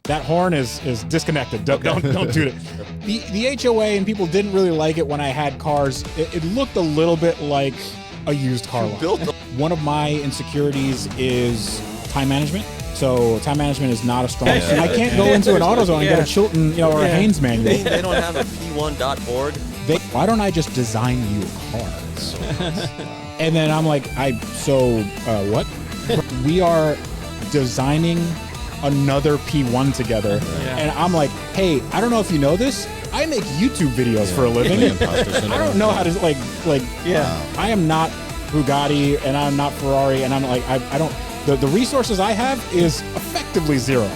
That horn is disconnected. Don't do it. The HOA and people didn't really like it when I had cars. It looked a little bit like a used car lot. One of my insecurities is time management. So time management is not a strong thing. I can't go into an AutoZone and get a Chilton, or a Haynes manual. They don't have a P1.org. Why don't I just design you a car? And then I'm like, what? We are designing another P1 I and I'm like, hey, I don't know if you know this, I make YouTube videos for a living. I don't know how to I am not Bugatti and I'm not Ferrari and I'm like, I don't, the resources I have is effectively zero.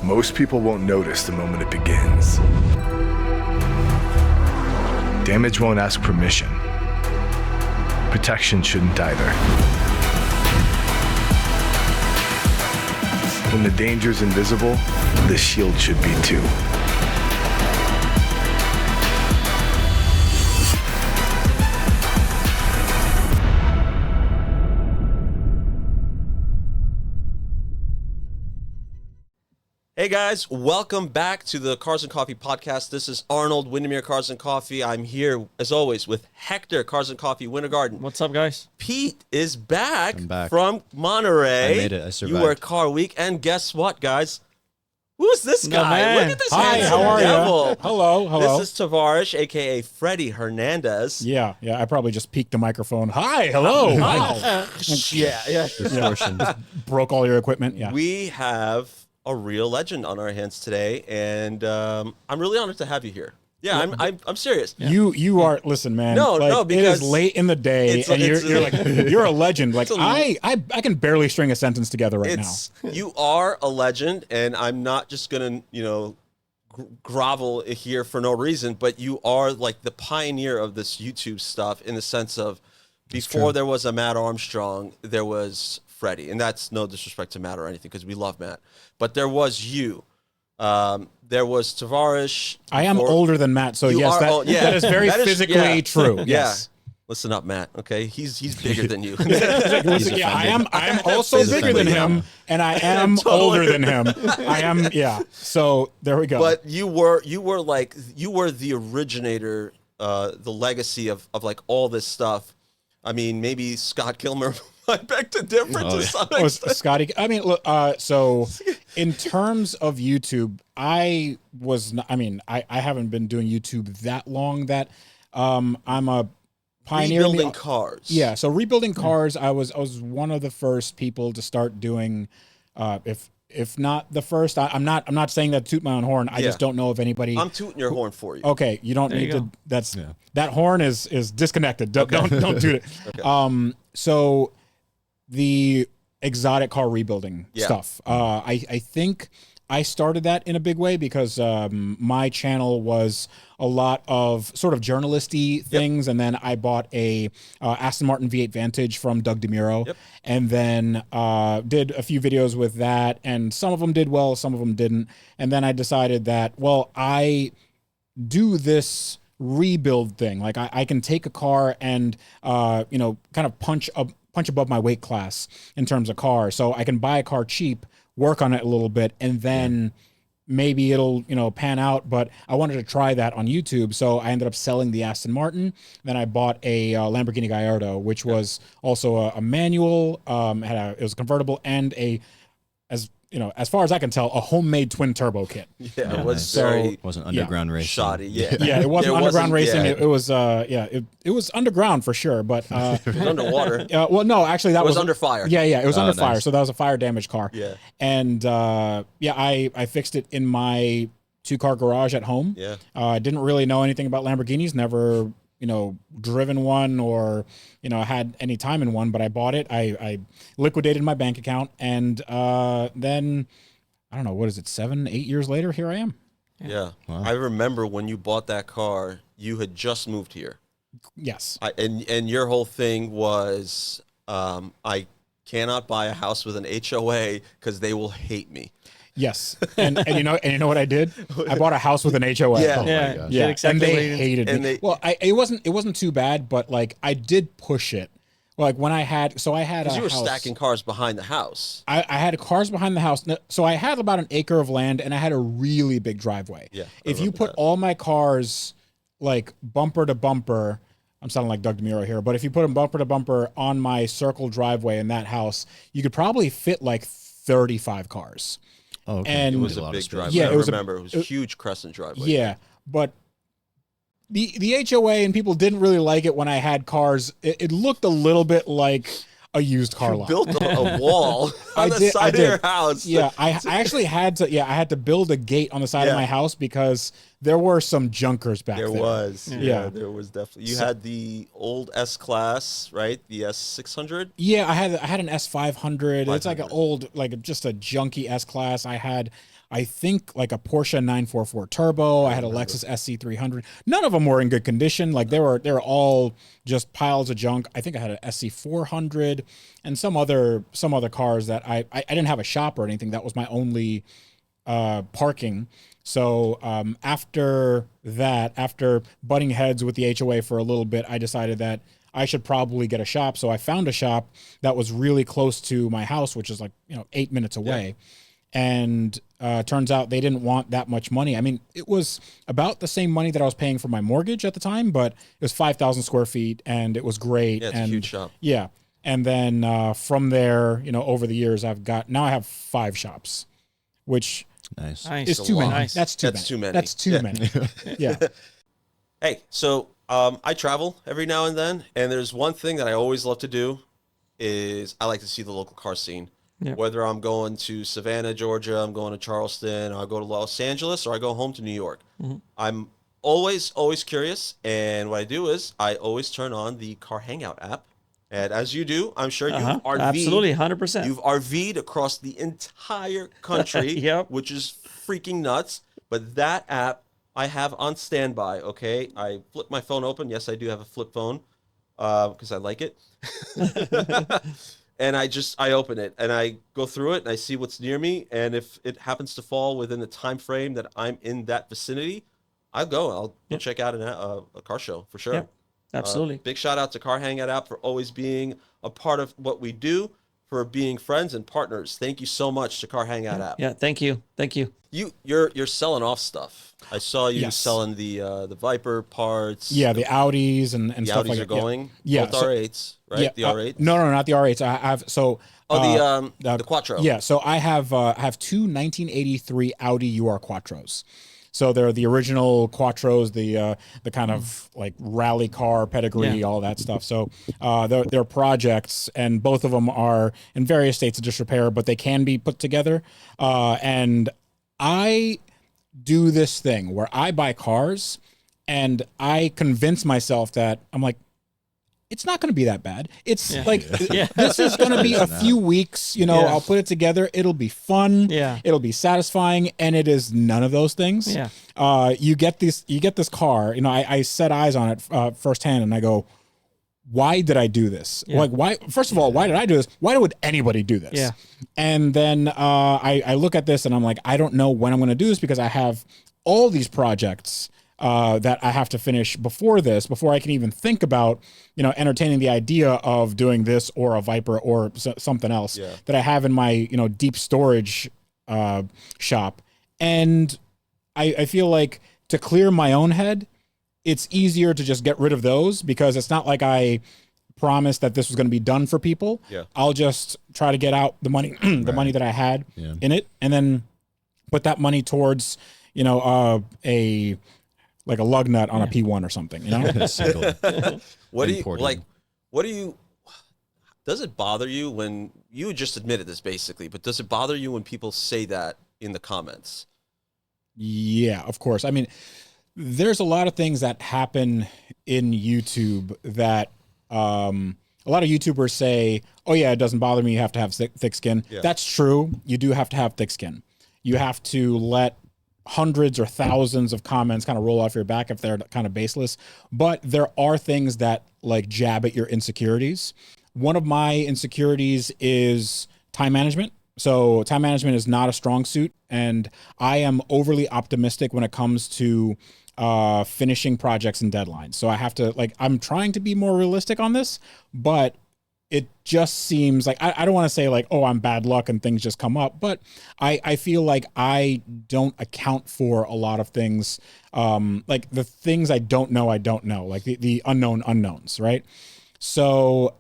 Most people won't notice the moment it begins. Damage won't ask permission. Protection shouldn't either. When the danger's invisible, the shield should be too. Hey guys, welcome back to the Cars and Coffee podcast. This is Arnold, Windermere Cars and Coffee. I'm here, as always, with Hector, Cars and Coffee, Winter Garden. What's up, guys? Pete is back, I'm back from Monterey. I made it. I survived. You were at Car Week, and guess what, guys? Who's this guy? man. Look at this Hi, handsome how are devil. you? Hello. This is Tavarish, a.k.a. Freddie Hernandez. Yeah, I probably just peaked the microphone. Hi, hello. Wow. Yeah. Distortion. Broke all your equipment. Yeah. We have a real legend on our hands today, and I'm really honored to have you here. Yeah, I'm serious. Yeah. You are. Listen, man. No, because it is late in the day, and you're like you're a legend. Like I can barely string a sentence together right now. You are a legend, and I'm not just gonna grovel here for no reason, but you are like the pioneer of this YouTube stuff in the sense of before there was a Matt Armstrong, there was Freddie, and that's no disrespect to Matt or anything because we love Matt, but there was you. There was Tavarish. I am older than Matt, so yes, that is very physically true. Yes. Listen up, Matt. Okay, he's bigger than you. I am also bigger than him, and I am older than him. I am. Yeah. So there we go. But you were the originator, the legacy of like all this stuff. I mean, maybe Scott Kilmer might beg to differ to some extent. Scotty, I mean, look, so in terms of YouTube, I haven't been doing YouTube that long that I'm a pioneer. Rebuilding cars. Yeah, so rebuilding cars, I was one of the first people to start doing, if not the first, I'm not saying that to toot my own horn. I just don't know if anybody. I'm tooting your horn for you. Okay, you don't need to. That horn is disconnected. Don't toot it. Okay. So the exotic car rebuilding stuff. I think I started that in a big way because my channel was a lot of sort of journalisty things, and then I bought a Aston Martin V8 Vantage from Doug DeMuro, and then did a few videos with that, and some of them did well, some of them didn't, and then I decided that, well, I do this rebuild thing. Like I can take a car and kind of punch above my weight class in terms of car, so I can buy a car cheap, work on it a little bit, and then maybe it'll pan out. But I wanted to try that on YouTube, so I ended up selling the Aston Martin. Then I bought a Lamborghini Gallardo, which was also a manual. It was convertible and as far as I can tell, a homemade twin turbo kit. Yeah, it was wasn't underground racing. Shoddy. Yeah, it wasn't underground racing. Yeah. It was underground for sure, but it was underwater. Well, no, actually that was under fire. Yeah, it was under fire. Nice. So that was a fire damaged car. Yeah, and I fixed it in my 2-car garage at home. Yeah, I didn't really know anything about Lamborghinis. Never driven one or had any time in one, but I bought it. I liquidated my bank account, and then I don't know, what is it, 7-8 years later, here I am. Yeah. Wow. I remember when you bought that car, you had just moved here. Yes. And your whole thing was I cannot buy a house with an HOA because they will hate me. Yes, and you know what I did? I bought a house with an HOA. Yeah. Yeah, exactly and what they you did. hated And me. Well, it wasn't too bad, but like I did push it. Like when I had Because a you were house. stacking cars behind the house. I had cars behind the house. So I had about an acre of land and I had a really big driveway. Yeah, I If you remember put that. all my cars like bumper to bumper, I'm sounding like Doug DeMuro here, but if you put them bumper to bumper on my circle driveway in that house, you could probably fit like 35 cars. Oh, okay. And It was a a lot of big space. driveway. Yeah, I it was remember. It was a huge crescent driveway. Yeah, but the HOA and people didn't really like it when I had cars. It looked a little bit like a used car You lot. built a wall on the side of your house. Yeah, I actually had to. Yeah, I had to build a gate on the side of Yeah. my house because there were some junkers back there. There was. Yeah. There was definitely. You had the old S class, right? The S600. Yeah, I had an S500. It's like an 500. old, like just a junky S class. I had, I think, like a Porsche 944 Turbo. I had a Lexus SC300. None of them were in good condition. Like they were all just piles of junk. I think I had an SC400 and some other cars that I didn't have a shop or anything. That was my only parking. So after butting heads with the HOA for a little bit, I decided that I should probably get a shop. So I found a shop that was really close to my house, which is like 8 minutes away. And turns out they didn't want that much money. I mean, it was about the same money that I was paying for my mortgage at the time, but it was 5,000 square feet and it was great. Yeah, it's and a huge shop. Yeah. And then from there, over the years, I have 5 shops, which Nice. Nice. is too many. Nice. That's too many. That's too many. Yeah. Hey, so I travel every now and then, and there's one thing that I always love to do is I like to see the local car scene. Yeah. Whether I'm going to Savannah, Georgia, I'm going to Charleston, or I go to Los Angeles, or I go home to New York. I'm always curious, and what I do is I always turn on the Car Hangout app. And as you do, I'm sure you've RV'd. Absolutely, 100%. You've RV'd across the entire country, Yep. which is freaking nuts. But that app I have on standby, okay? I flip my phone open. Yes, I do have a flip phone because I like it. And I open it and I go through it and I see what's near me. And if it happens to fall within the time frame that I'm in that vicinity, I'll go check out a car show for sure. Yep. Absolutely. Big shout out to Car Hangout app for always being a part of what we do, for being friends and partners. Thank you so much to Car Hangout app. Yeah, thank you. You're selling off stuff. I saw you Yes. selling the Viper parts. Yeah, the Audis and the stuff Audis like are that. going. Yeah. Both So- R8s, right? Yeah, the R8s. no, not the R8s. I have The Quattro. Yeah, so I have two 1983 Audi UR Quattros. So they're the original Quattros, the kind of like rally car pedigree, Yeah. all that stuff. So they're projects, and both of them are in various states of disrepair, but they can be put together. And I do this thing where I buy cars, and I convince myself that I'm like, it's not going to be that bad. It's like, this is going to be a few weeks, Yeah. I'll put it together. It'll be fun. Yeah. It'll be satisfying. And it is none of those things. Yeah. You get this car, I set eyes on it firsthand and I go, why did I do this? Yeah. Like, why, first of all, why did I do this? Why would anybody do this? Yeah. And then I look at this and I'm like, I don't know when I'm going to do this because I have all these projects that I have to finish before I can even think about, entertaining the idea of doing this or a Viper or something else that I have in my, deep storage shop. And I feel like to clear my own head, it's easier to just get rid of those because it's not like I promised that this was going to be done for people. Yeah. I'll just try to get out the money, money that I had in it, and then put that money towards, like a lug nut on a P1 or something, What do you like? What do you? Does it bother you when you just admitted this basically? But does it bother you when people say that in the comments? Yeah, of course. I mean, there's a lot of things that happen in YouTube that a lot of YouTubers say, "Oh yeah, it doesn't bother me. You have to have thick skin." Yeah. That's true. You do have to have thick skin. You have to let hundreds or thousands of comments kind of roll off your back if they're kind of baseless. But there are things that like jab at your insecurities. One of my insecurities is time management. So time management is not a strong suit, and I am overly optimistic when it comes to finishing projects and deadlines. So I have to I'm trying to be more realistic on this, but it just seems like I don't want to say like, oh, I'm bad luck and things just come up, but I feel like I don't account for a lot of things, like the things I don't know, like the unknown unknowns, right? So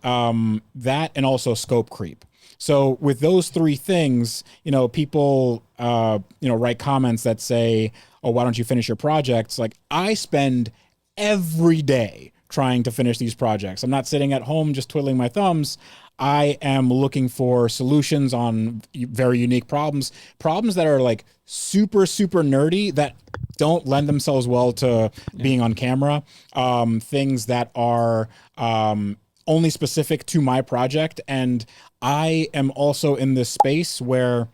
that, and also scope creep. So with those three things, people, write comments that say, oh, why don't you finish your projects? Like, I spend every day trying to finish these projects. I'm not sitting at home just twiddling my thumbs. I am looking for solutions on very unique problems that are like super, super nerdy, that don't lend themselves well to being on camera. Things that are only specific to my project. And I am also in this space where,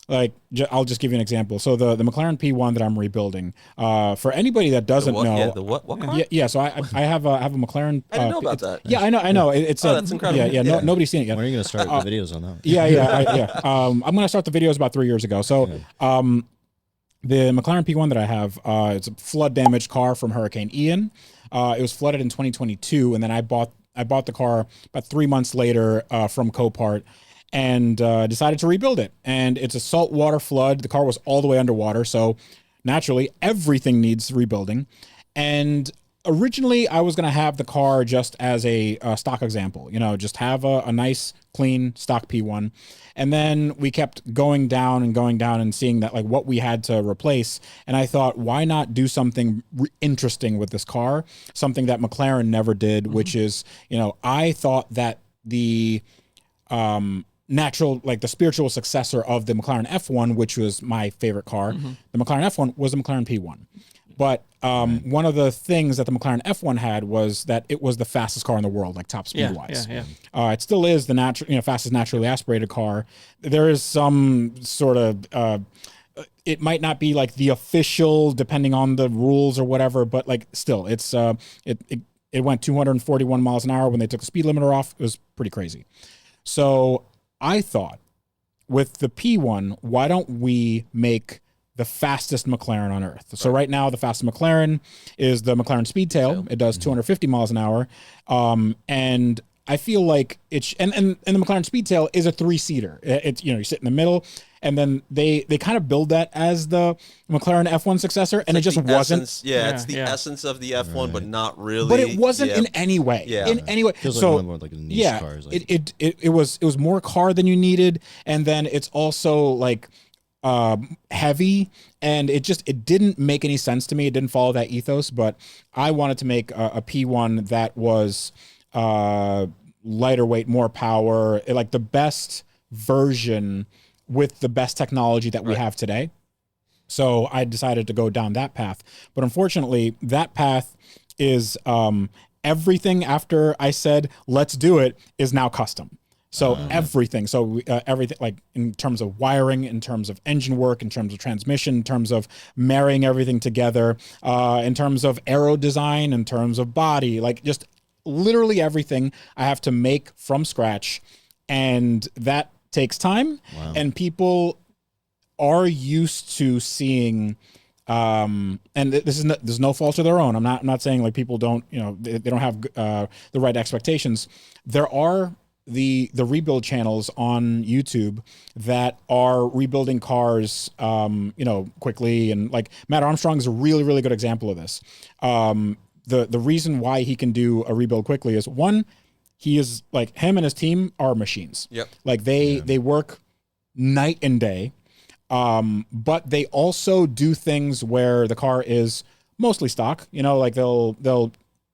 like, I'll just give you an example. So the McLaren P1 that I'm rebuilding, for anybody that doesn't know, yeah, the what car? Yeah. So I have a McLaren. I didn't know about that. Yeah, I know. It's that's incredible. Yeah. Nobody's seen it yet. When are you going to start the videos on that? Yeah. I'm going to start the videos about 3 years ago. So, the McLaren P1 that I have, it's a flood damaged car from Hurricane Ian. It was flooded in 2022, and then I bought the car about 3 months later from Copart, and decided to rebuild it. And it's a saltwater flood. The car was all the way underwater, so naturally everything needs rebuilding. And originally I was going to have the car just as a stock example, just have a nice, clean stock P1. And then we kept going down and seeing that, like, what we had to replace. And I thought, why not do something interesting with this car? Something that McLaren never did, which is, I thought that the natural, like the spiritual successor of the McLaren F1, which was my favorite car, the McLaren F1 was the McLaren P1. But one of the things that the McLaren F1 had was that it was the fastest car in the world, like top speed wise. It still is the fastest naturally aspirated car. There is some sort of it might not be like the official, depending on the rules or whatever, but like still, it's it went 241 miles an hour when they took the speed limiter off. It was pretty crazy. So I thought, with the P1, why don't we make the fastest McLaren on earth? So right now, the fastest McLaren is the McLaren Speedtail. It does 250 miles an hour. And I feel like and the McLaren Speedtail is a 3-seater. It's, you sit in the middle, and then they kind of build that as the McLaren F1 successor, and it's it just wasn't. It's the essence of the F1, but not really. But it wasn't in any way. In any way. Feels so like one more like niche cars. Like. It was more car than you needed, and then it's also like heavy, and it didn't make any sense to me. It didn't follow that ethos. But I wanted to make a P1 that was lighter weight, more power, like the best version with the best technology that we have today. So I decided to go down that path. But unfortunately, that path is everything after I said, let's do it, is now custom. So everything. So everything, like in terms of wiring, in terms of engine work, in terms of transmission, in terms of marrying everything together, in terms of aero design, in terms of body, like just literally everything I have to make from scratch. And that takes time. Wow. And people are used to seeing, and there's no fault of their own. I'm not saying like people don't, they don't have the right expectations. There are the rebuild channels on YouTube that are rebuilding cars, quickly. And like Matt Armstrong is a really, really good example of this. The reason why he can do a rebuild quickly is, one, he is like, him and his team are machines. Yep. Like they work night and day. But they also do things where the car is mostly stock, like they'll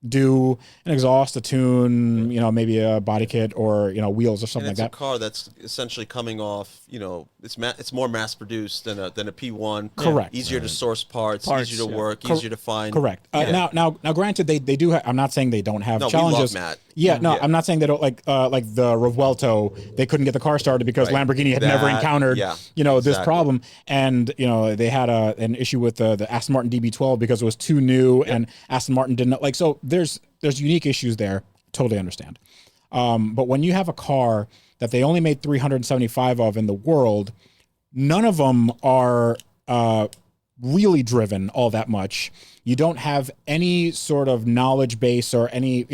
do an exhaust, a tune, maybe a body kit or, wheels or something like that. It's a car that's essentially coming off, it's more mass produced than a P1. Correct. Easier to source parts, easier to work, easier to find. Correct. Now, granted, they do have, I'm not saying they don't have challenges. We love Matt. I'm not saying they don't like the Revuelto, they couldn't get the car started because Lamborghini had never encountered, this problem. And, they had an issue with the Aston Martin DB12 because it was too new and Aston Martin didn't, so there's unique issues there. Totally understand. But when you have a car that they only made 375 of in the world, none of them are really driven all that much. You don't have any sort of knowledge base or any,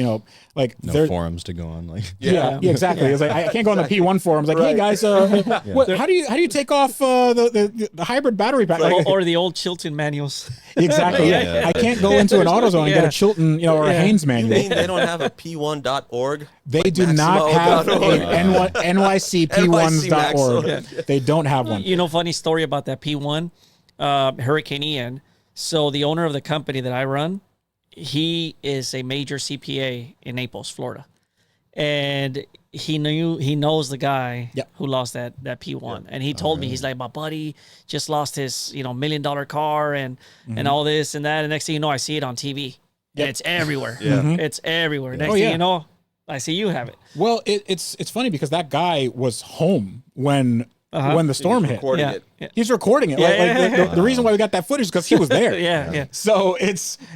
like no forums to go on. Like yeah, exactly. It's like I can't go on the P1 forums. Like, hey guys, how do you take off the hybrid battery pack? Or the old Chilton manuals. Exactly. Yeah. I can't go into an AutoZone and get a Chilton, or a Haynes manual. You mean they don't have a P1.org? They do not have a NYCP1s.org. They don't have one. Funny story about that P1, Hurricane Ian. So the owner of the company that I run, he is a major CPA in Naples, Florida. And he knows the guy who lost that P1. And he told me, he's like, my buddy just lost his, $1 million car and all this and that. And next thing you know, I see it on TV. And it's everywhere. It's everywhere. Next thing you know, I see you have it. Well, it's funny because that guy was home when the storm hit. He's recording it. The reason why we got that footage is because he was there. So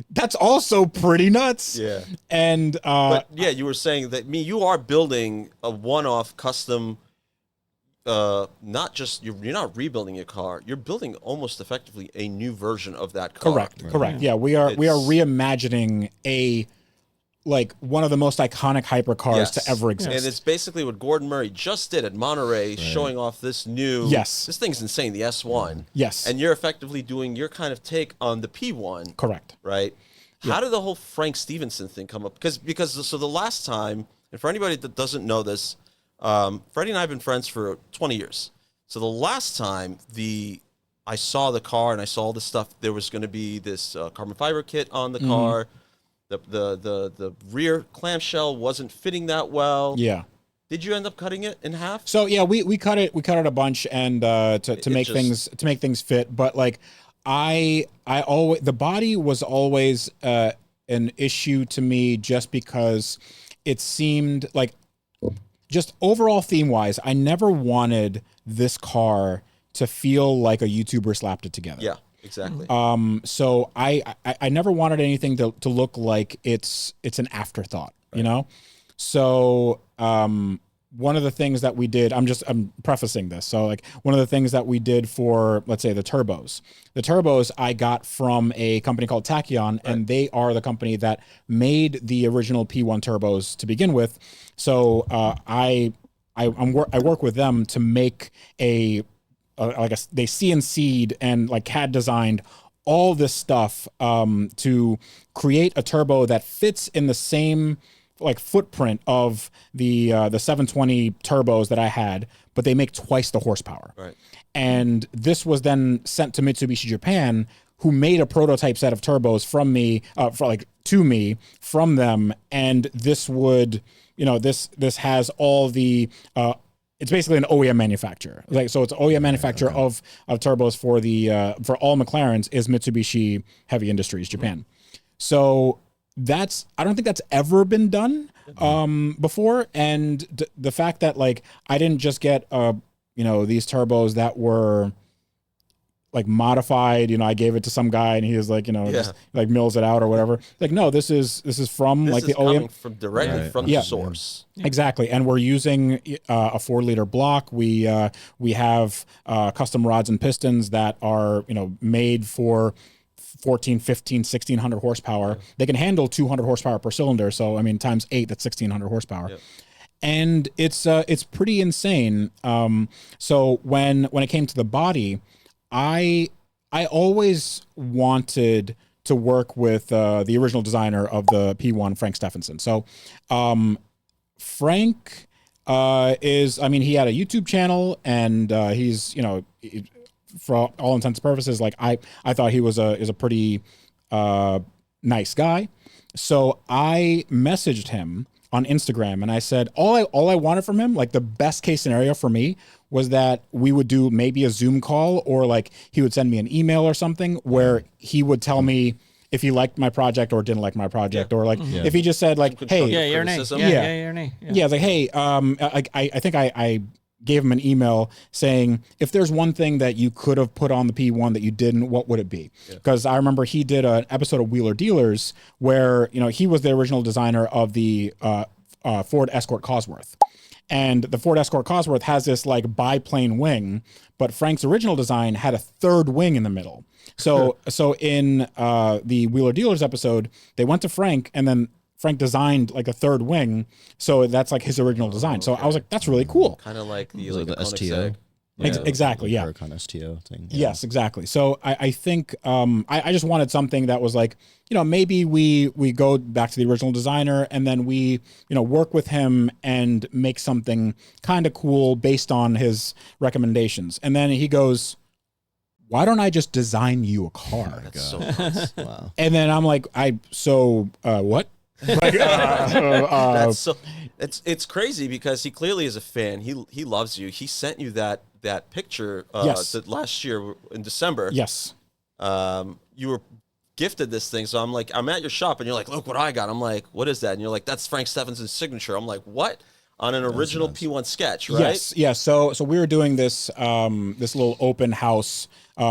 that's also pretty nuts. Yeah. And but you were saying that you are building a one-off custom. Not just you're not rebuilding your car. You're building almost effectively a new version of that car. Correct. Yeah, we are reimagining one of the most iconic hypercars to ever exist. And it's basically what Gordon Murray just did at Monterey, showing off this new... Yes. This thing's insane, the S1. Yes. And you're effectively doing your kind of take on the P1. Correct. Right? How did the whole Frank Stephenson thing come up? Because the last time, and for anybody that doesn't know this, Freddie and I have been friends for 20 years. So the last time I saw the car and I saw all this stuff, there was going to be this carbon fiber kit on the car. The rear clamshell wasn't fitting that well. Yeah. Did you end up cutting it in half? So yeah, we cut it a bunch and to make things fit. But I always, the body was always an issue to me just because it seemed like, just overall theme wise, I never wanted this car to feel like a YouTuber slapped it together. Yeah. Exactly. So I never wanted anything to look like it's an afterthought, So one of the things that we did, I'm prefacing this. So one of the things that we did for, let's say, the turbos I got from a company called Tachyon, and they are the company that made the original P1 turbos to begin with. So I work with them to make they CNC'd and CAD designed all this stuff to create a turbo that fits in the same footprint of the 720 turbos that I had, but they make twice the horsepower. Right. And this was then sent to Mitsubishi Japan, who made a prototype set of turbos from me, to me from them, and this would, this has all the. It's basically an OEM manufacturer. So it's an OEM manufacturer of turbos for all McLarens is Mitsubishi Heavy Industries Japan. So I don't think that's ever been done before. And the fact that I didn't just get these turbos that were modified, I gave it to some guy and he was just mills it out or whatever. No, this is from the OEM from directly from the source. Yeah. Exactly. And we're using a 4-liter block. We have custom rods and pistons that are, made for 14, 15, 1600 horsepower. Yeah. They can handle 200 horsepower per cylinder. So, times 8, that's 1600 horsepower. Yeah. And it's pretty insane. So when it came to the body, I always wanted to work with the original designer of the P1, Frank Stephenson. So Frank is, he had a YouTube channel and he's, for all intents and purposes, I thought he was a pretty nice guy. So I messaged him on Instagram and I said, all I wanted from him, the best case scenario for me was that we would do maybe a Zoom call or he would send me an email or something where he would tell me if he liked my project or didn't like my project, or if he just said hey, your name. Your name. Yeah, hey, I think I gave him an email saying, if there's one thing that you could have put on the P1 that you didn't, what would it be? Because I remember he did an episode of Wheeler Dealers where, he was the original designer of the Ford Escort Cosworth. And the Ford Escort Cosworth has this like biplane wing, but Frank's original design had a third wing in the middle. So in the Wheeler Dealers episode, they went to Frank, and then Frank designed like a third wing. So that's like his original design. So I was like, that's really cool. Kind of like the STO. Exactly, yeah. Hurricane STO thing. Yeah. Yes, exactly. So I think I just wanted something that was like, maybe we go back to the original designer and then we, work with him and make something kind of cool based on his recommendations. And then he goes, why don't I just design you a car? That's so nice. Wow. And then I'm like, what? Like, That's so. It's crazy because he clearly is a fan. He loves you. He sent you that picture Yes. that last year in December. Yes. You were gifted this thing, so I'm like, I'm at your shop, and you're like, look what I got. I'm like, what is that? And you're like, that's Frank Stephenson's signature. I'm like, what? On an original P1 sketch, right? Yes. Yeah. So we were doing this this little open house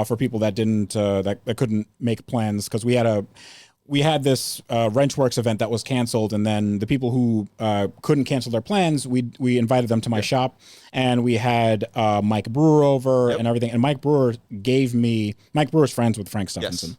for people that didn't that couldn't make plans, because we had this Wrenchworks event that was canceled, and then the people who couldn't cancel their plans, we invited them to my shop, and we had Mike Brewer over and everything. And Mike Brewer's friends with Frank Stephenson,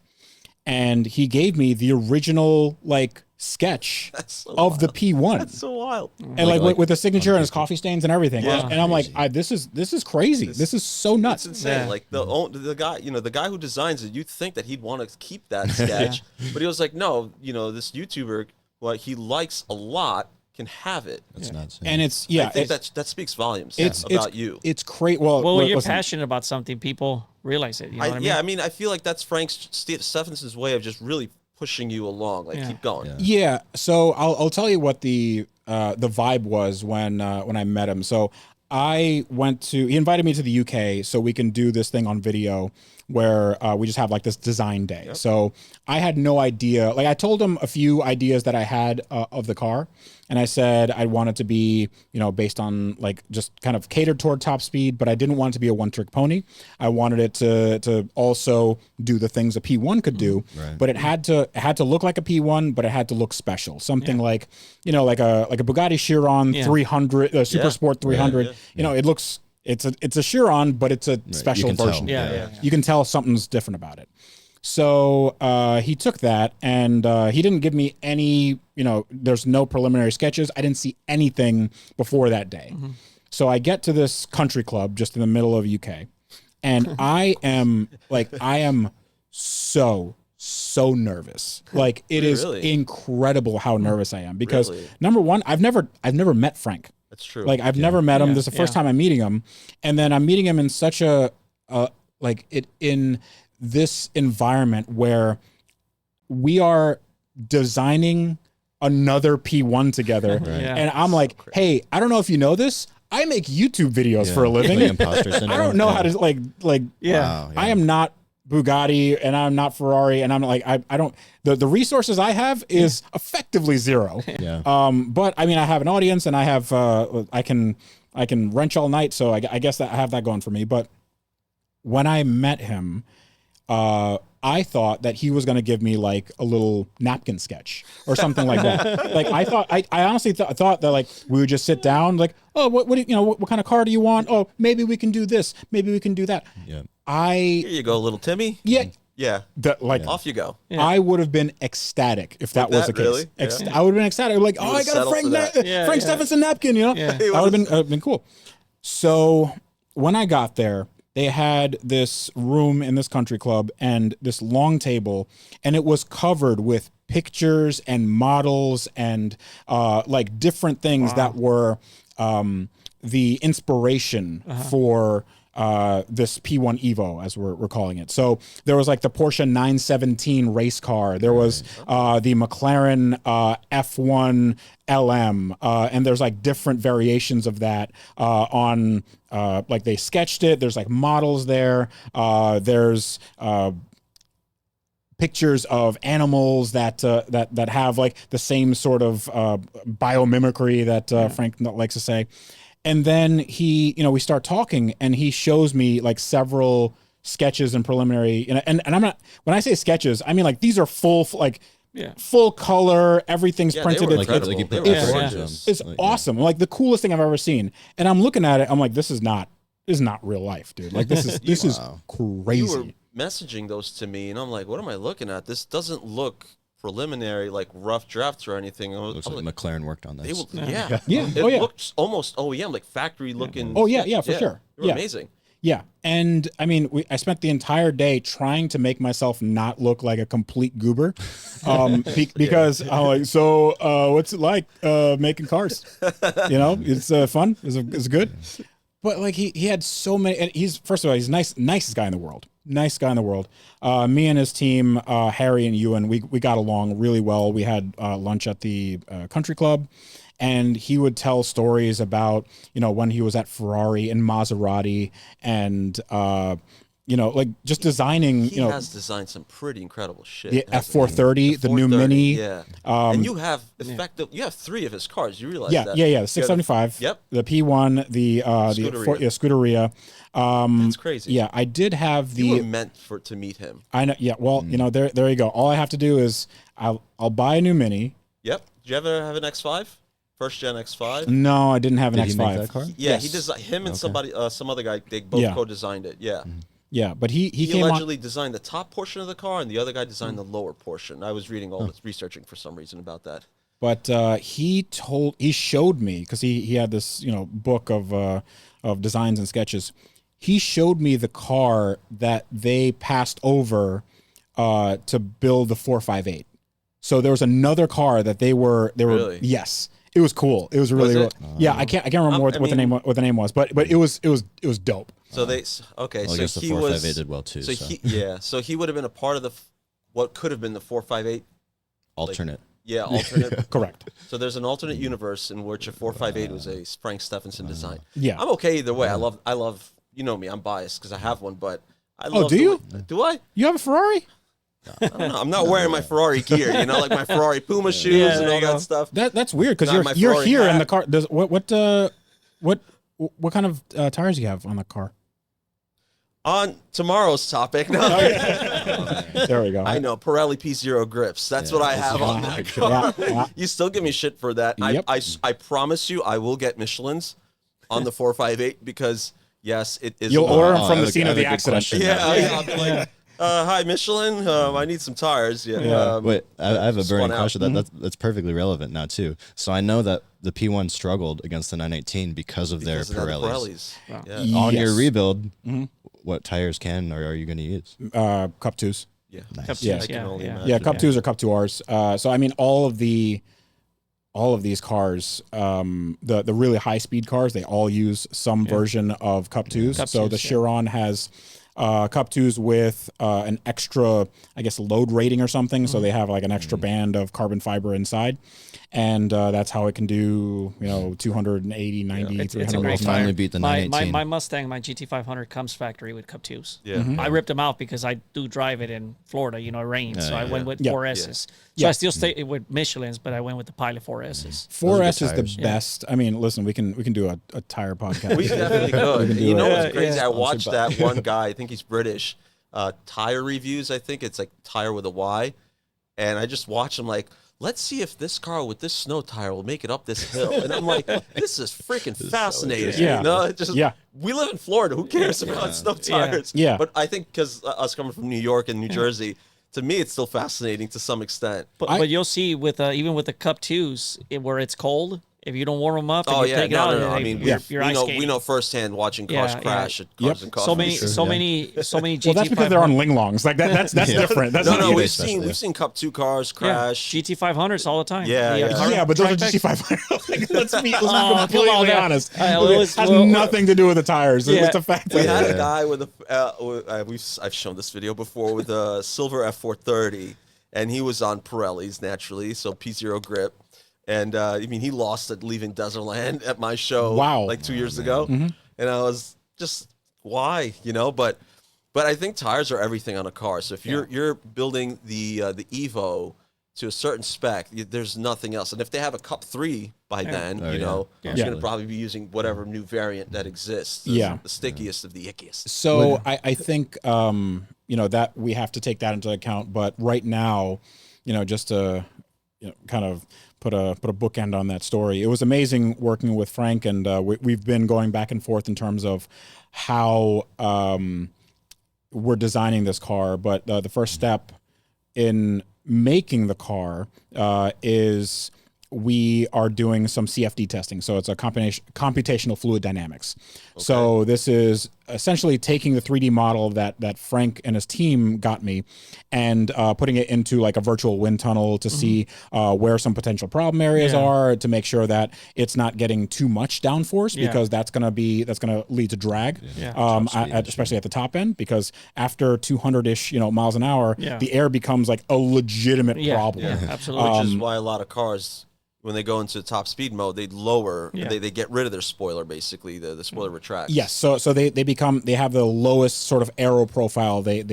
and he gave me the original like sketch of the P1. That's so wild. And like with the signature and his coffee stains and everything. Yeah. And I'm like, this is crazy. This is so nuts. It's insane. Like the guy, the guy who designs it, you'd think that he'd want to keep that sketch, but he was like, no, this YouTuber, what he likes a lot, can have it. That's nuts. And it's I think that speaks volumes about you. It's great. Well, when you're passionate about something, people realize it. You know what I mean? Yeah, I mean, I feel like that's Frank Stephenson's way of just really pushing you along, like keep going. Yeah. So I'll tell you what the vibe was when I met him. So he invited me to the UK so we can do this thing on video where we just have like this design day. Yep. So I had no idea. Like I told him a few ideas that I had of the car, and I said I want it to be, based on like just kind of catered toward top speed, but I didn't want it to be a one-trick pony. I wanted it to also do the things a P1 could do, but it had to look like a P1, but it had to look special. Something like, like a Bugatti Chiron 300, Super Sport 300. It looks. It's a Chiron, but it's a special version. You can tell something's different about it. So he took that, and he didn't give me any, there's no preliminary sketches. I didn't see anything before that day. Mm-hmm. So I get to this country club just in the middle of UK, and I am so nervous. Like it is incredible how nervous I am, because number one, I've never met Frank. That's true. Like I've never met him. This is the first time I'm meeting him, and then I'm meeting him in such in this environment where we are designing another P1 together, and I'm like, hey, I don't know if you know this, I make YouTube videos for a living. Like imposter syndrome. I don't know how to wow, I am not Bugatti and I'm not Ferrari, and I'm like, I don't, the resources I have is effectively zero. But I mean, I have an audience, and I have I can wrench all night, so I guess that I have that going for me. But when I met him, I thought that he was going to give me like a little napkin sketch or something like that. Like I thought, I honestly thought that like we would just sit down, like, oh, what kind of car do you want? Oh, maybe we can do this, maybe we can do that. Yeah. Here you go, little Timmy. Yeah. Yeah. Off you go. Yeah. I would have been ecstatic if that was the case. Really? I would have been ecstatic. Like, oh, I got a Frank Stephenson napkin, That would have been cool. So when I got there, they had this room in this country club and this long table, and it was covered with pictures and models and like different things that were the inspiration for this P1 Evo, as we're calling it. So there was like the Porsche 917 race car. There was the McLaren F1 LM, and there's like different variations of that on like they sketched it. There's like models there. There's pictures of animals that have like the same sort of biomimicry that Frank likes to say. And then we start talking, and he shows me like several sketches and preliminary, and I'm not, when I say sketches, I mean like these are full, like Yeah. full color, everything's Yeah, they printed. were It's, incredible. you put They were Yeah, yeah. gorgeous. it's Like, awesome. Like the coolest thing I've ever seen. And I'm looking at it. I'm like, this is not real life, dude. Like this is crazy. You were messaging those to me, and I'm like, what am I looking at? This doesn't look preliminary, like rough drafts or anything. Looks like McLaren worked on They this. will, yeah. Yeah. It Oh, yeah. looks almost OEM, like factory looking. Oh, yeah, sketches. yeah, for sure. They were Yeah. amazing. Yeah, and I mean, I spent the entire day trying to make myself not look like a complete goober, because I'm like, so what's it like making cars? You know, it's fun. It's good. But like he had so many. And he's first of all, he's nicest guy in the world. Nice guy in the world. Me and his team, Harry and Ewan, we got along really well. We had lunch at the country club. And he would tell stories about, when he was at Ferrari and Maserati and, like just designing, He has designed some pretty incredible shit. the hasn't he? F430, the new 430, Mini. Yeah. And you have you have 3 of his cars. You realize Yeah, that? the 675. Yep. The P1, the Scuderia. Scuderia. That's crazy. Yeah, I did have You were the. meant to meet him. I know. Yeah. Well, there you go. All I have to do is I'll buy a new Mini. Yep. Did you ever have an X5? First gen X5? No, I didn't have an Did he X5. make that car? Yeah, Yes. he designed him and somebody, some other guy. They both co-designed it. Yeah, Yeah, but he he came on. allegedly designed the top portion of the car, and the other guy designed the lower portion. I was reading all this, researching for some reason about that. But he showed me, because he had this book of designs and sketches. He showed me the car that they passed over to build the 458. So there was another car that they were Really? Yes, it was cool. It was really Was it? cool. Yeah, I can't remember what the name was, but it was dope. So they okay. Well, I so guess the he 458 was did well too. So he would have been a part of what could have been the 458. Alternate. Yeah, alternate. Correct. So there's an alternate universe in which a 458 was a Frank Stephenson design. Yeah. I'm okay either way. I love. You know me. I'm biased because I have one, but I love. do you? Do I? You have a Ferrari? I don't know. I'm not wearing my Ferrari gear, like my Ferrari Puma shoes Yeah, and there all you go. that stuff. That's weird, because Not my you're Ferrari here in hat. the car. Does what kind of tires do you have on the car? On tomorrow's topic, no, There we go. I know Pirelli P0 grips. That's what I have on my car. Yeah. You still give me shit for that. Yep. I promise you, I will get Michelin's on the 458 because yes, it is. You'll order them Oh, from I the have scene a of the good accident. question. Yeah, I'll be like, hi Michelin, I need some tires. Yeah. Wait, I have a burning spun out. question. That's perfectly relevant now too. So I know that the P1 struggled against the 918 because of their Because of the Pirellis. Pirellis. Yeah. On your Yes. rebuild, what tires or are you going to use? Cup 2s. Yeah. Nice. Yeah. I can only imagine. Yeah, Cup 2s or Cup 2Rs. So I mean, all of these cars, the really high speed cars, they all use some version of Cup 2s. Cup So 2s, the yeah. Chiron has Cup 2s with an extra, I guess, load rating or something. So they have like an extra band of carbon fiber inside. And that's how it can do, 280, 90, It's a 300 great miles an tire. Finally hour. beat the My 918. Mustang, my GT500 comes factory with Cup 2s. Yeah. I ripped them out because I do drive it in Florida. It rains, so I went with Yeah. 4Ss. So Yeah. I still stay with Michelin's, but I went with the Pilot 4Ss. 4S is the tires. best. I mean, listen, we can do a tire podcast. We definitely could. do You know it. what's crazy? Yeah. I watched that one guy. I think he's British. Tire reviews. I think it's like tire with a Y, and I just watched him like, let's see if this car with this snow tire will make it up this hill. And I'm like, this is freaking fascinating. Yeah. It just, Yeah. We live in Florida. Who cares about snow tires? Yeah. But I think because us coming from New York and New Jersey, to me, it's still fascinating to some extent. But you'll see with even with the Cup 2s, where it's cold, if you don't warm them up and Oh you yeah, take it out, no. I mean, you're ice we skating. know firsthand watching cars Yeah, yeah. crash at Cars and Coffee. so many GT500. Well, that's because they're on Linglongs. Like that's different. That's No, not no, even- we've seen Cup 2 cars Yeah, crash. GT500s all the time. Yeah, yeah. car- Yeah, but those are track GT500. Like, let's be come on, completely man. honest. I It always- has well, nothing to do with the tires. Yeah. It's the fact We that had a guy with I've shown this video before with a silver F430, and he was on Pirellis naturally, so P0 grip. And I mean, he lost at leaving Desertland at my show, Wow. like 2 years ago, and I was just why, But I think tires are everything on a car. So if you're building the Evo to a certain spec, there's nothing else. And if they have a Cup 3 by then, Oh, you're yeah. going to probably be using whatever new variant that exists. Yeah. The stickiest of the ickiest. So I think that we have to take that into account. But right now, just to kind of put a bookend on that story. It was amazing working with Frank, and we've been going back and forth in terms of how we're designing this car. But the first step in making the car is we are doing some CFD testing. So it's a computational fluid dynamics. Okay. So this is essentially taking the 3D model that Frank and his team got me and putting it into like a virtual wind tunnel to see where some potential problem areas are, to make sure that it's not getting too much downforce, because that's going to lead to drag, especially at the top end, because after 200-ish miles an hour, the air becomes like a legitimate problem. Yeah, absolutely. Which is why a lot of cars, when they go into top speed mode, they lower, they get rid of their spoiler, basically. The spoiler retracts. Yes, so they have the lowest sort of aero profile they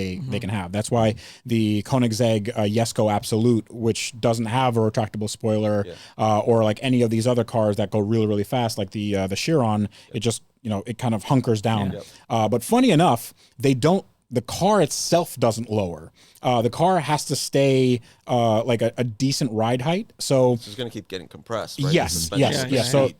can have. That's why the Koenigsegg Jesko Absolute, which doesn't have a retractable spoiler, or like any of these other cars that go really, really fast, like the Chiron, it just, it kind of hunkers down. But funny enough, the car itself doesn't lower. The car has to stay like a decent ride height. So it's going to keep getting compressed, right? Yes.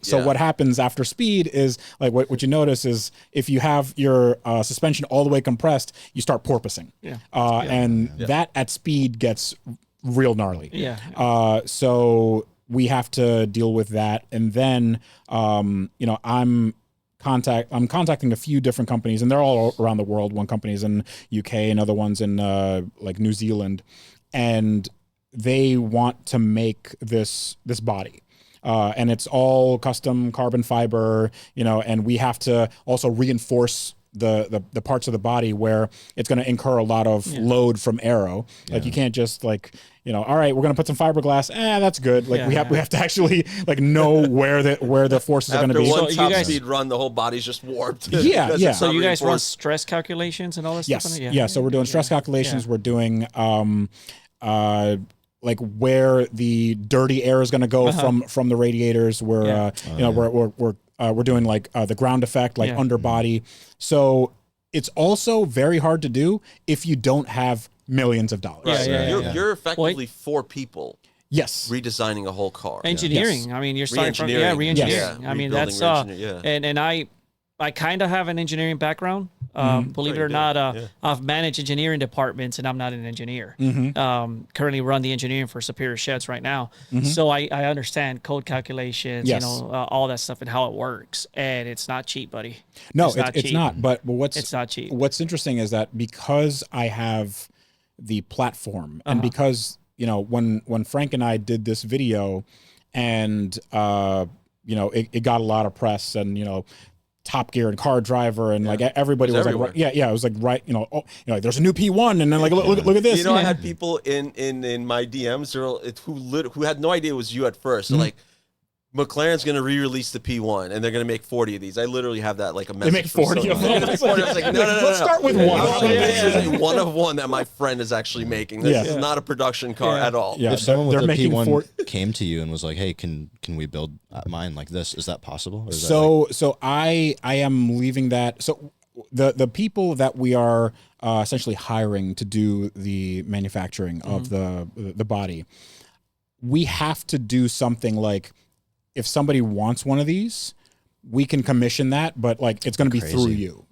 So what happens after speed is, like, what you notice is if you have your suspension all the way compressed, you start porpoising. That at speed gets real gnarly. So we have to deal with that. And then, I'm contacting a few different companies, and they're all around the world. One company's in UK, another one's in like New Zealand, and they want to make this body. And it's all custom carbon fiber, and we have to also reinforce the parts of the body where it's going to incur a lot of load from aero. Like you can't just all right, we're going to put some fiberglass. That's good. Like we have to actually like know where the forces are going to be. After one top speed run, the whole body's just warped. So you guys run stress calculations and all this stuff? Yes. So we're doing stress calculations. We're doing like where the dirty air is going to go from the radiators. We're we're doing like the ground effect, like underbody. So it's also very hard to do if you don't have millions of dollars. Right. You're effectively 4 people. Yes. Redesigning a whole car. Engineering. Yes. I mean, you're starting from re-engineering. Yes. I mean, that's and I kind of have an engineering background. Believe it or not, I've managed engineering departments, and I'm not an engineer. Currently run the engineering for Superior Sheds right now. So I understand code calculations, all that stuff and how it works. And it's not cheap, buddy. No, it's not. But it's not cheap. What's interesting is that because I have the platform, and because when Frank and I did this video, and it got a lot of press, and Top Gear and Car Driver, and like everybody was everywhere. like, it was like, right, there's a new P1, and then like look at this. I had people in my DMs who had no idea it was you at first. They're like, McLaren's going to re-release the P1, and they're going to make 40 of these. I literally have that like a message. They make 40 of them. I was like, no. Let's start with one. This is a one of one that my friend is actually making. This is not a production car at all. If someone with a P1 came to you and was like, hey, can we build mine like this? Is that possible? Or is so I am leaving that. So the people that we are essentially hiring to do the manufacturing of the body, we have to do something like, if somebody wants one of these, we can commission that, but like it's going to be through you,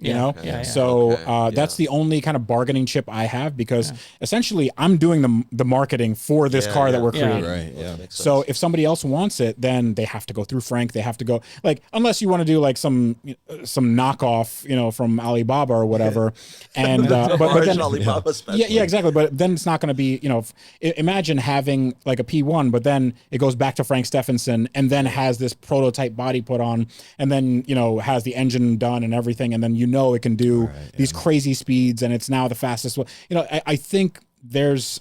So that's the only kind of bargaining chip I have, because essentially I'm doing the marketing for this car that we're creating. Right. So if somebody else wants it, then they have to go through Frank. They have to go, like, unless you want to do like some knockoff, from Alibaba or whatever. And but then, Alibaba exactly. But then it's not going to be, imagine having like a P1, but then it goes back to Frank Stephenson, and then has this prototype body put on, and then has the engine done and everything, and then it can do these crazy speeds, and it's now the fastest one. I think there's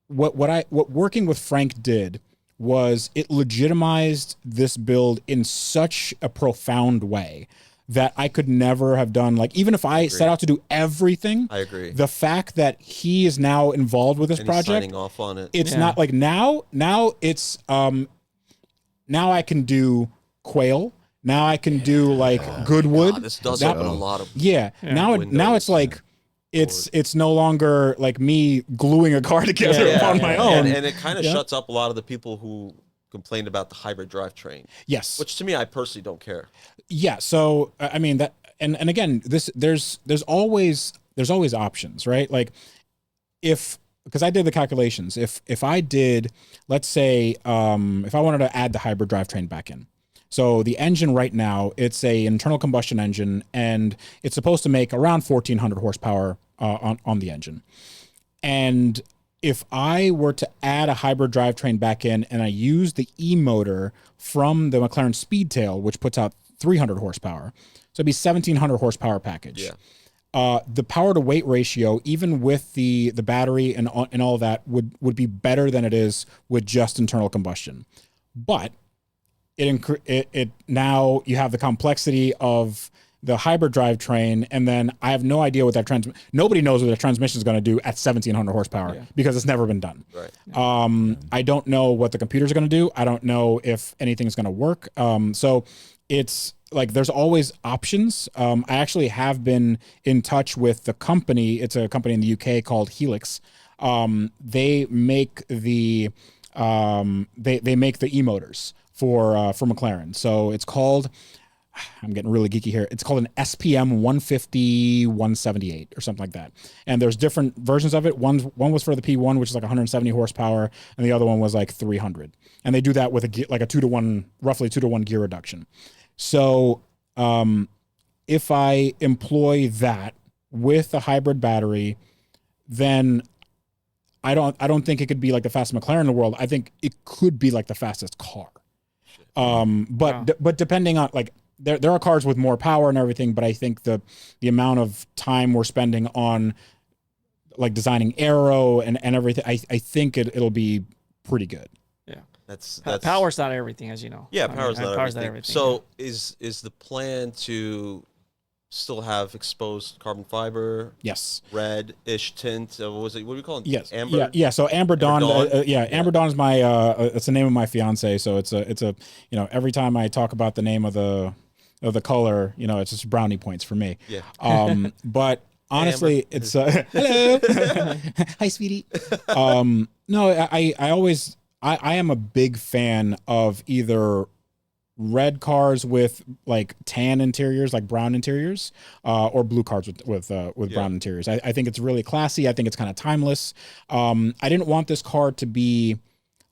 what working with Frank did was it legitimized this build in such a profound way that I could never have done. Like, even if I set out to do everything, I agree. The fact that he is now involved with this project, signing off on it, it's not like now it's now I can do Quail. Now I can do like Goodwood. This does open a lot of Now it's like it's no longer like me gluing a car together on my own. And it kind of shuts up a lot of the people who complained about the hybrid drivetrain. Yes. Which to me, I personally don't care. Yeah. So I mean that, and again, there's always options, right? Like because I did the calculations, if I did, let's say, if I wanted to add the hybrid drivetrain back in. So the engine right now, it's a internal combustion engine, and it's supposed to make around 1,400 horsepower on the engine. And if I were to add a hybrid drivetrain back in and I use the e-motor from the McLaren Speedtail, which puts out 300 horsepower, so it'd be 1,700 horsepower package. Yeah. The power to weight ratio, even with the battery and all of that, would be better than it is with just internal combustion. But it now you have the complexity of the hybrid drivetrain, and then I have no idea what that nobody knows what the transmission is going to do at 1,700 horsepower because it's never been done. Right. I don't know what the computer's going to do. I don't know if anything's going to work. So it's like there's always options. I actually have been in touch with the company. It's a company in the UK called Helix. They make the they make the e-motors for McLaren. So it's called, I'm getting really geeky here, it's called an SPM 150 178 or something like that. And there's different versions of it. One was for the P1, which is like 170 horsepower, and the other one was like 300. And they do that with a 2-to-1, roughly 2-to-1 gear reduction. So if I employ that with a hybrid battery, then I don't think it could be like the fastest McLaren in the world. I think it could be like the fastest car. But depending on, like, there are cars with more power and everything, but I think the amount of time we're spending on like designing aero and everything, I think it'll be pretty good. Yeah. That's power's not everything, as you know. Yeah, power's not everything. So yeah. is the plan to still have exposed carbon fiber? Yes. Red-ish tint. What was it? What do we call it? Yes. Amber. Yeah. So Amber Dawn. Amber Dawn is my. It's the name of my fiance. So it's a. Every time I talk about the name of the color, it's just brownie points for me. Yeah. But honestly, it's hello. Hi, sweetie. No, I always I am a big fan of either red cars with like tan interiors, like brown interiors, or blue cars with brown interiors. I think it's really classy. I think it's kind of timeless. I didn't want this car to be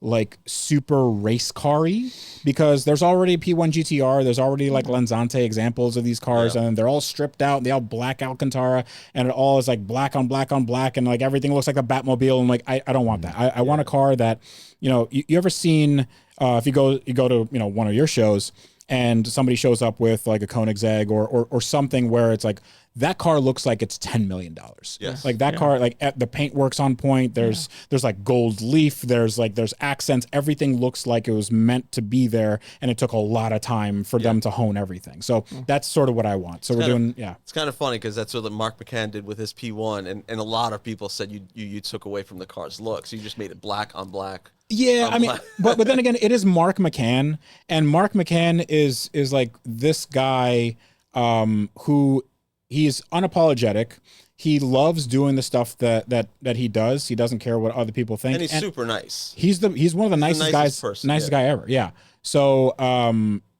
like super race car-y because there's already P1 GTR. There's already like Lenzante examples of these cars, and they're all stripped out and they all black Alcantara, and it all is like black on black on black, and like everything looks like a Batmobile. And like I don't want that. I want a car that, you ever seen if you go to one of your shows and somebody shows up with like a Koenigsegg or something where it's like that car looks like it's $10 million. Yes. Like that car, like the paint works on point. There's like gold leaf. There's accents. Everything looks like it was meant to be there, and it took a lot of time for them to hone everything. So that's sort of what I want. So It's kind of funny because that's what Mark McCann did with his P1, and a lot of people said you took away from the car's looks. You just made it black on black. Yeah, I mean, but then again, it is Mark McCann, and Mark McCann is like this guy who he's unapologetic. He loves doing the stuff that he does. He doesn't care what other people think. And he's super nice. He's one of the nicest guys, nicest guy ever. Yeah. So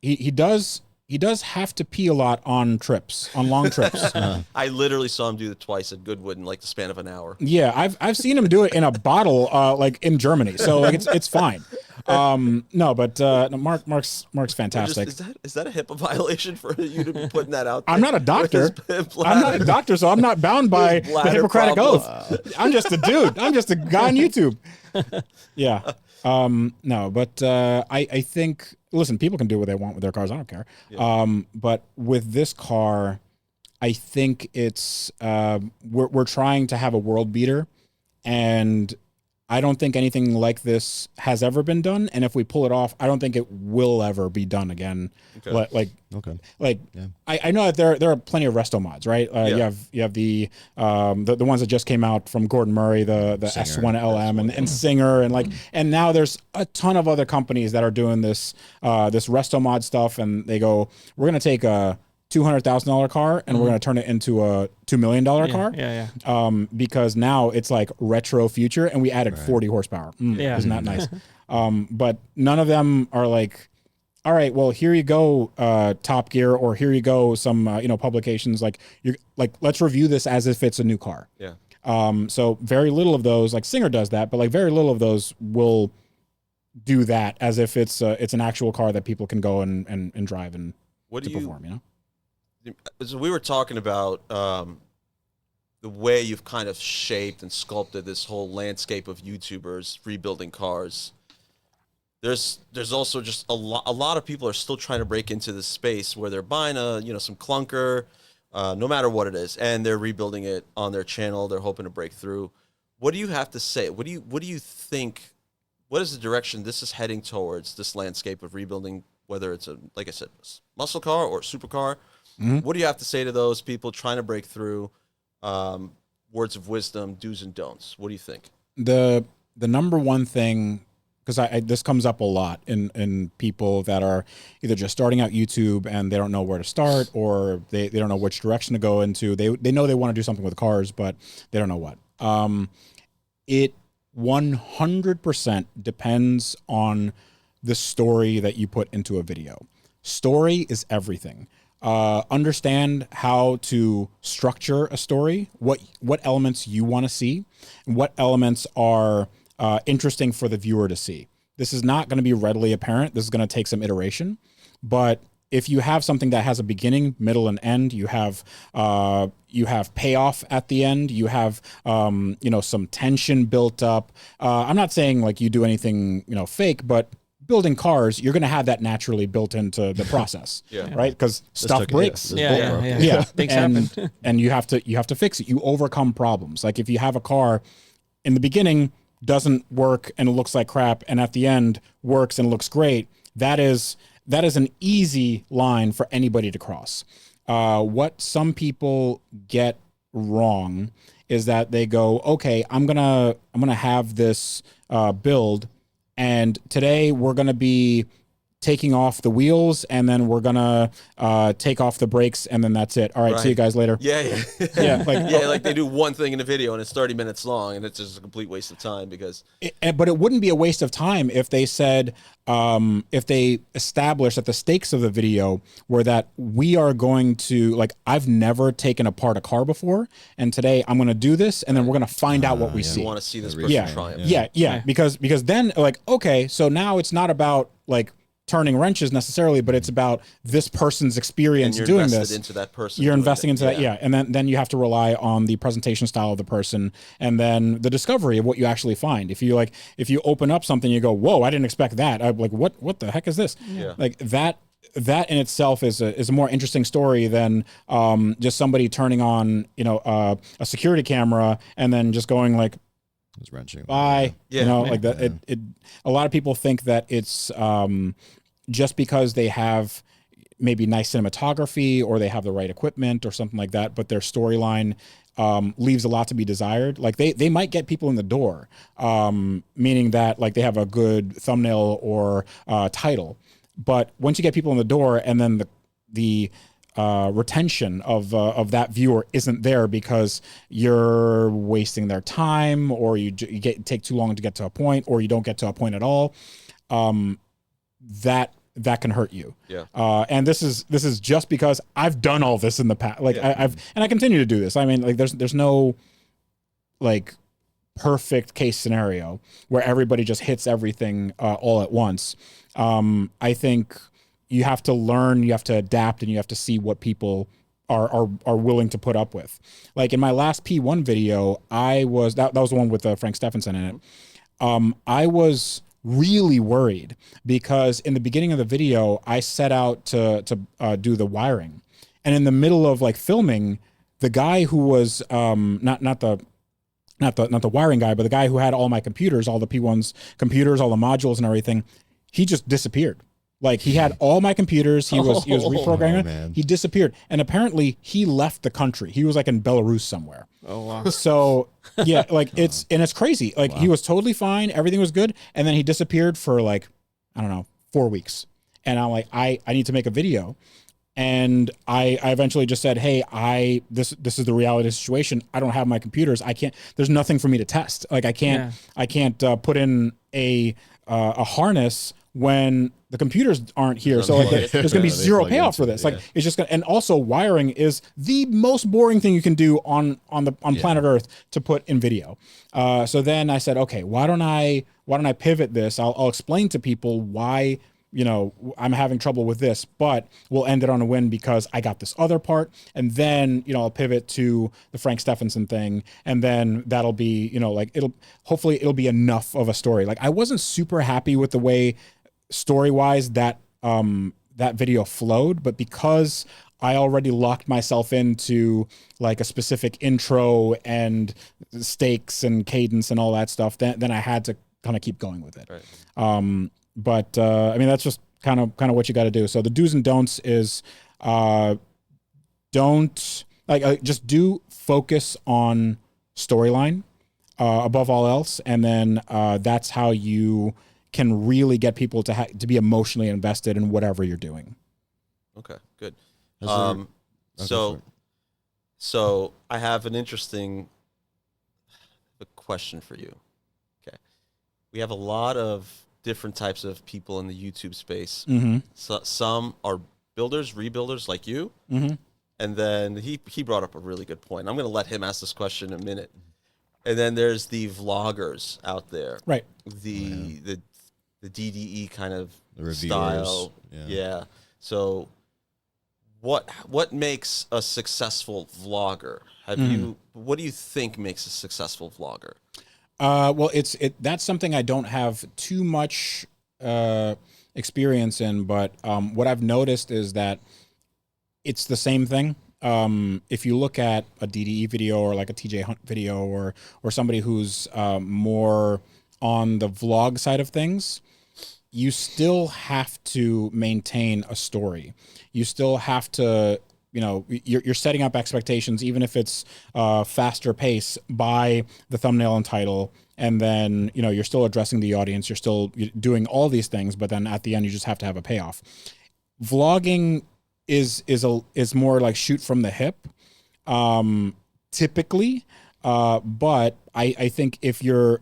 he does have to pee a lot on long trips. I literally saw him do it twice at Goodwood in like the span of an hour. Yeah, I've seen him do it in a bottle, like in Germany. So like it's fine. No, but Mark's fantastic. Is that a HIPAA violation for you to be putting that out there? I'm not a doctor. I'm not a doctor, so I'm not bound by the Hippocratic Oath. I'm just a dude. I'm just a guy on YouTube. Yeah. No, but I think, listen, people can do what they want with their cars. I don't care. Yeah. But with this car, I think it's we're trying to have a world beater, and I don't think anything like this has ever been done. And if we pull it off, I don't think it will ever be done again. Okay. I know that there are plenty of resto mods, right? You have the ones that just came out from Gordon Murray, the Singer, S1LM and Singer, and now there's a ton of other companies that are doing this resto mod stuff, and they go, we're gonna take a $200,000 car and we're going to turn it into a $2 million car. Yeah. Because now it's like retro future and we added 40 horsepower. Isn't that nice? But none of them are like, all right, well, here you go, Top Gear, or here you go, some publications like let's review this as if it's a new car. Yeah. So very little of those, like Singer does that, but like very little of those will do that as if it's an actual car that people can go and drive and perform. So we were talking about the way you've kind of shaped and sculpted this whole landscape of YouTubers rebuilding cars. There's also just a lot of people are still trying to break into this space where they're buying some clunker, no matter what it is, and they're rebuilding it on their channel. They're hoping to break through. What do you have to say? What do you think? What is the direction this is heading towards? This landscape of rebuilding, whether it's like I said, muscle car or supercar. What do you have to say to those people trying to break through? Words of wisdom, do's and don'ts. What do you think? The number one thing, because this comes up a lot in people that are either just starting out YouTube and they don't know where to start, or they don't know which direction to go into. They know they want to do something with cars, but they don't know what. It 100% depends on the story that you put into a video. Story is everything. Understand how to structure a story, what elements you want to see, and what elements are interesting for the viewer to see. This is not going to be readily apparent. This is going to take some iteration, but if you have something that has a beginning, middle, and end, you have payoff at the end. You have some tension built up. I'm not saying like you do anything fake, but building cars, you're going to have that naturally built into the process, right? Because stuff breaks. Yeah. Things happen. And you have to fix it. You overcome problems. Like if you have a car in the beginning doesn't work and it looks like crap, and at the end works and looks great, that is an easy line for anybody to cross. What some people get wrong is that they go, okay, I'm gonna have this build, and today we're gonna be taking off the wheels, and then we're gonna take off the brakes, and then that's it. All right, see you guys later. Like they do one thing in a video and it's 30 minutes long, and it's just a complete waste of time because. But it wouldn't be a waste of time if they said, if they established that the stakes of the video were that we are going to, like, I've never taken apart a car before, and today I'm going to do this, and then we're going to find out what we see. You want to see this person triumph. Yeah. Because then, like, okay, so now it's not about like turning wrenches necessarily, but it's about this person's experience doing this. Into that person. You're investing into that, and then you have to rely on the presentation style of the person, and then the discovery of what you actually find. If you open up something, you go, "Whoa, I didn't expect that." I'm like, "What the heck is this?" Yeah. Like that in itself is a more interesting story than just somebody turning on a security camera and then just going like, It's wrenching. Bye. Like that. Yeah. It a lot of people think that it's just because they have maybe nice cinematography or they have the right equipment or something like that, but their storyline leaves a lot to be desired. Like they might get people in the door, meaning that like they have a good thumbnail or title, but once you get people in the door and then the retention of that viewer isn't there because you're wasting their time, or you take too long to get to a point, or you don't get to a point at all, that can hurt you. Yeah. And this is just because I've done all this in the past. Like I continue to do this. I mean, like there's no like perfect case scenario where everybody just hits everything all at once. I think you have to learn, you have to adapt, and you have to see what people are willing to put up with. Like in my last P1 video, that was the one with Frank Stephenson in it. I was really worried because in the beginning of the video, I set out to do the wiring, and in the middle of like filming, the guy who was not the wiring guy, but the guy who had all my computers, all the P1's computers, all the modules and everything, he just disappeared. Like he had all my computers. He was reprogramming. Man. He disappeared, and apparently he left the country. He was like in Belarus somewhere. Oh wow! So yeah, like it's crazy. Like he was totally fine. Everything was good, and then he disappeared for like, I don't know, 4 weeks. And I'm like, I need to make a video. And I eventually just said, hey, this is the reality situation. I don't have my computers. I can't, there's nothing for me to test. Like I can't put in a harness when the computers aren't here. So like there's going to be zero payoff for this. Like it's just going to, and also wiring is the most boring thing you can do on planet Earth to put in video. So then I said, okay, why don't I pivot this? I'll explain to people why, I'm having trouble with this, but we'll end it on a win because I got this other part. And then, I'll pivot to the Frank Stephenson thing. And then that'll be, hopefully it'll be enough of a story. Like I wasn't super happy with the way story-wise that video flowed, but because I already locked myself into like a specific intro and stakes and cadence and all that stuff, then I had to kind of keep going with it. Right. But I mean, that's just kind of what you got to do. So the do's and don'ts is just do focus on storyline above all else, and then that's how you can really get people to be emotionally invested in whatever you're doing. Okay, good. So I have an interesting question for you. Okay, we have a lot of different types of people in the YouTube space. Mm-hmm. So, some are builders, rebuilders like you. Mm-hmm. And then he brought up a really good point. I'm going to let him ask this question in a minute. And then there's the vloggers out there. Right. The DDE kind of the style. Yeah. So what makes a successful vlogger? What do you think makes a successful vlogger? Well, that's something I don't have too much experience in, but what I've noticed is that it's the same thing. If you look at a DDE video or like a TJ Hunt video or somebody who's more on the vlog side of things, you still have to maintain a story. You still have to, you're setting up expectations, even if it's faster pace by the thumbnail and title. And then, you're still addressing the audience. You're still doing all these things, but then at the end, you just have to have a payoff. Vlogging is more like shoot from the hip, typically. But I think if you're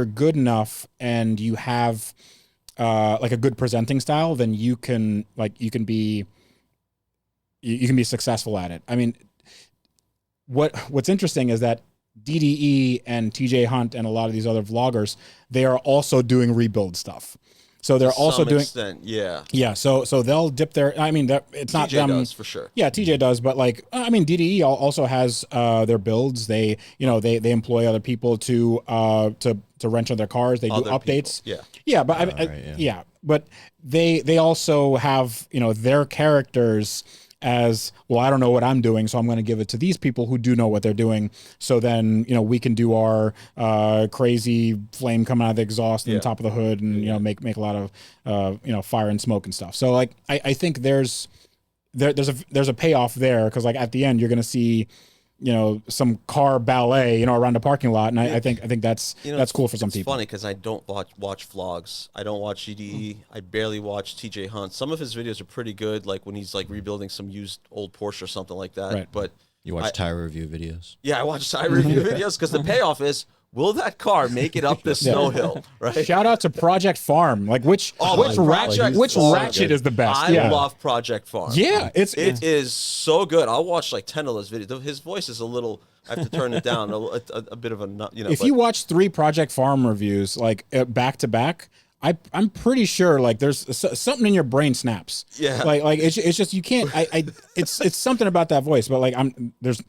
good enough and you have like a good presenting style, then you can be successful at it. I mean, what's interesting is that DDE and TJ Hunt and a lot of these other vloggers, they are also doing rebuild stuff. So they're also doing, yeah. So they'll dip their. I mean, it's not TJ them does for sure. Yeah, TJ does, but like, I mean, DDE also has their builds. They employ other people to wrench on their cars. They do updates. People. Yeah, but but they also have their characters as well. I don't know what I'm doing, so I'm going to give it to these people who do know what they're doing. So then we can do our crazy flame coming out of the exhaust and the top of the hood, and make a lot of fire and smoke and stuff. So like I think there's a payoff there, because like at the end you're going to see some car ballet around the parking lot, and I think that's cool for some people. It's funny because I don't watch vlogs. I don't watch GDE. I barely watch TJ Hunt. Some of his videos are pretty good, like when he's like rebuilding some used old Porsche or something like that. Right. But you watch tire review videos? Yeah, I watch tire review videos because the payoff is, will that car make it up this snow hill? Right. Shout out to Project Farm. Like which ratchet is the best? I love Project Farm. Yeah, it is so good. I'll watch like 10 of those videos. His voice is a little. I have to turn it down a bit of a If you watch 3 Project Farm reviews like back to back, I'm pretty sure like there's something in your brain snaps. Yeah. Like it's just you can't. It's something about that voice. But like there's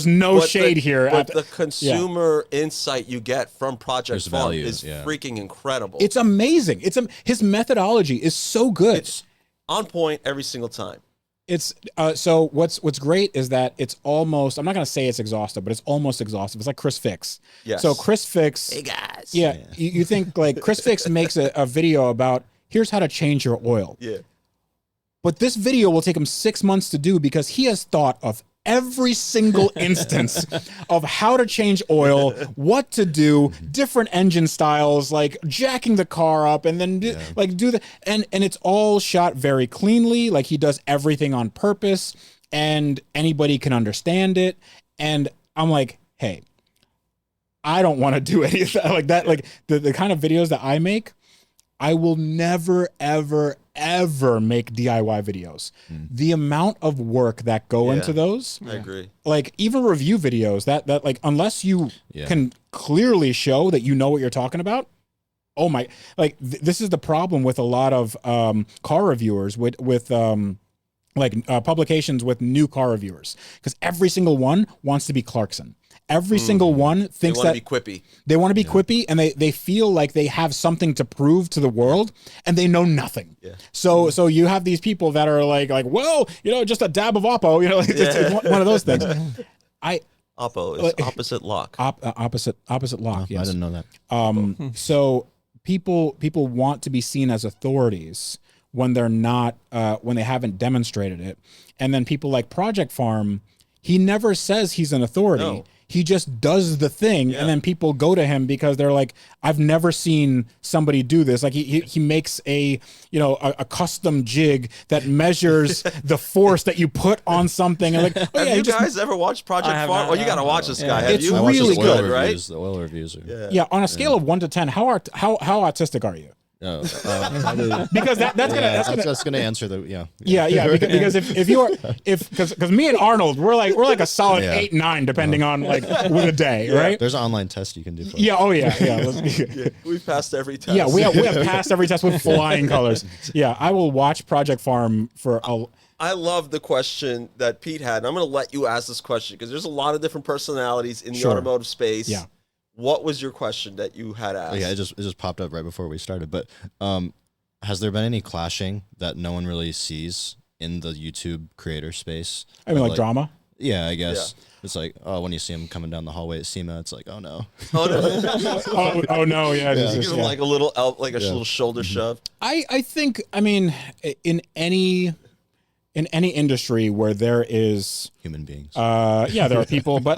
no shade here. But the consumer insight you get from Project Farm is freaking incredible. It's amazing. His methodology is so good. It's on point every single time. It's so what's great is that it's almost, I'm not going to say it's exhaustive, but it's almost exhaustive. It's like Chris Fix. Yes. So Chris Fix. Hey guys. Yeah. You think like Chris Fix makes a video about here's how to change your oil. Yeah. But this video will take him 6 months to do because he has thought of every single instance of how to change oil, what to do, different engine styles, like jacking the car up, and then do the and it's all shot very cleanly. Like he does everything on purpose, and anybody can understand it. And I'm like, hey, I don't want to do any of that. Like that, like the kind of videos that I make, I will never, ever, ever make DIY videos. The amount of work that go into those, I agree. Like even review videos that like, unless you can clearly show that you know what you're talking about. Oh my, like this is the problem with a lot of car reviewers with publications with new car reviewers, because every single one wants to be Clarkson. Every single one thinks they want to be quippy. They want to be quippy, and they feel like they have something to prove to the world, and they know nothing. Yeah. So you have these people that are like, well, just a dab of Oppo, it's one of those things. Oppo is opposite lock. Opposite lock. Yes. I didn't know that. So people want to be seen as authorities when they're not, when they haven't demonstrated it, and then people like Project Farm, he never says he's an authority. No. He just does the thing, and then people go to him because they're like, I've never seen somebody do this. Like he makes a custom jig that measures the force that you put on something. And like, have you guys ever watched Project Farm? Well, you got to watch this guy. It's really good, right? The oil reviews. On a scale of 1 to 10, how autistic are you? Because that's gonna answer the because because me and Arnold we're like a solid 8, 9 depending on like with a day, right? There's an online test you can do. We've passed every test. Yeah, we have passed every test with flying colors. Yeah, I will watch Project Farm for a. I love the question that Pete had, and I'm going to let you ask this question because there's a lot of different personalities in the automotive space. Yeah. What was your question that you had asked? Yeah, it just popped up right before we started. But has there been any clashing that no one really sees in the YouTube creator space? I mean, like drama? Yeah, I guess. Yeah. It's like, when you see him coming down the hallway at SEMA, it's like, oh no. Oh no, yeah. You give him like a little little shoulder shove. I think, in any industry where there is human beings. There are people, but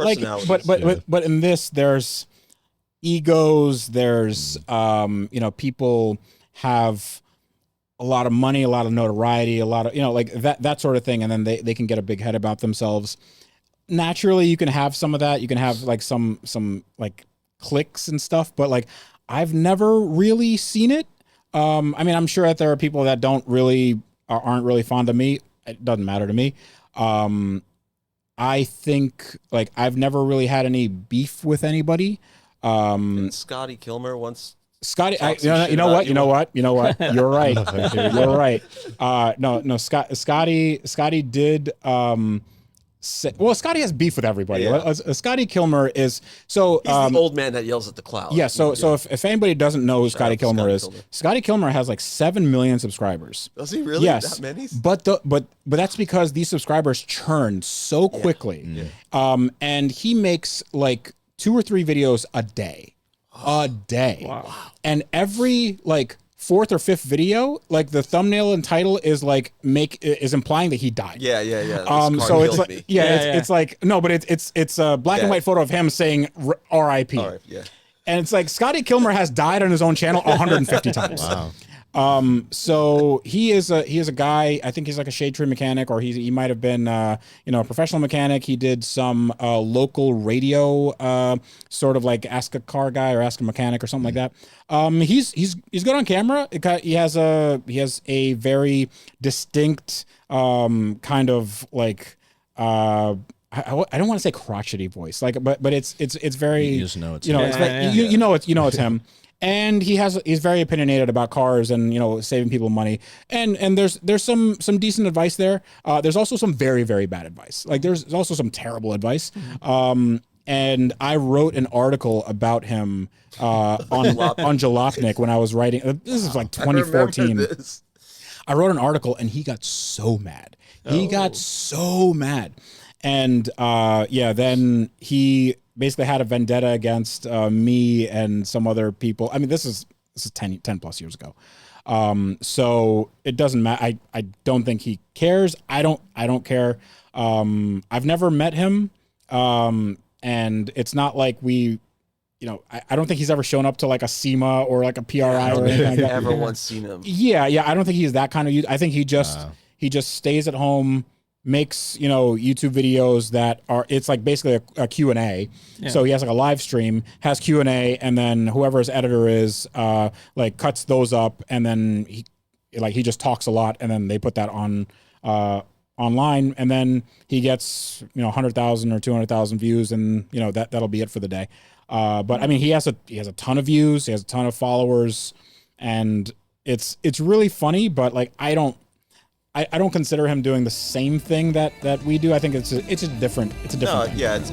but in this there's egos, there's people have a lot of money, a lot of notoriety, a lot of like that sort of thing, and then they can get a big head about themselves. Naturally you can have some of that, you can have like some like cliques and stuff, but like I've never really seen it. I'm sure that there are people that aren't really fond of me. It doesn't matter to me. I think like I've never really had any beef with anybody. Scotty Kilmer once. Scotty, you know what? You're right. You're right. No. Scotty did. Scotty has beef with everybody. Yeah. Scotty Kilmer is so. He's the old man that yells at the cloud. Yeah. So if anybody doesn't know who Scotty Kilmer is, Scotty Kilmer has like 7 million subscribers. Does he really? Yes. That many? But that's because these subscribers churn so quickly. Yeah. And he makes like 2 or 3 videos a day. Wow. And every like 4th or 5th video, like the thumbnail and title is like is implying that he died. Yeah. So it's like it's like no, but it's a black and white photo of him saying R.I.P. Yeah. And it's like Scotty Kilmer has died on his own channel 150 times. Wow. So he is a guy, I think he's like a shade tree mechanic, or he might have been a professional mechanic. He did some local radio sort of like Ask a Car Guy or Ask a Mechanic or something like that. He's good on camera. He has a very distinct kind of like I don't want to say crotchety voice, like but it's very, you just know it's it's him. And he's very opinionated about cars and saving people money, and there's some decent advice there. There's also some very, very bad advice. Like there's also some terrible advice. And I wrote an article about him on Jalopnik when I was writing. This is like 2014. I wrote an article and he got so mad. And then he basically had a vendetta against me and some other people. I mean, this is 10 plus years ago. So it doesn't matter. I don't think he cares. I don't care. I've never met him. And it's not like we, you know, I don't think he's ever shown up to like a SEMA or like a PRI or anything like that. Ever once seen him. Yeah. I don't think he's that kind of, I think he just stays at home, makes, you know, YouTube videos that are, it's like basically a Q&A. Yeah. So he has like a live stream, has Q&A, and then whoever his editor is, like cuts those up, and then he just talks a lot, and then they put that on, online, and then he gets, you know, 100,000 or 200,000 views, and you know that'll be it for the day. But I mean, he has a ton of views, he has a ton of followers, and it's really funny. But like, I don't consider him doing the same thing that we do. I think it's a different. No, yeah, it's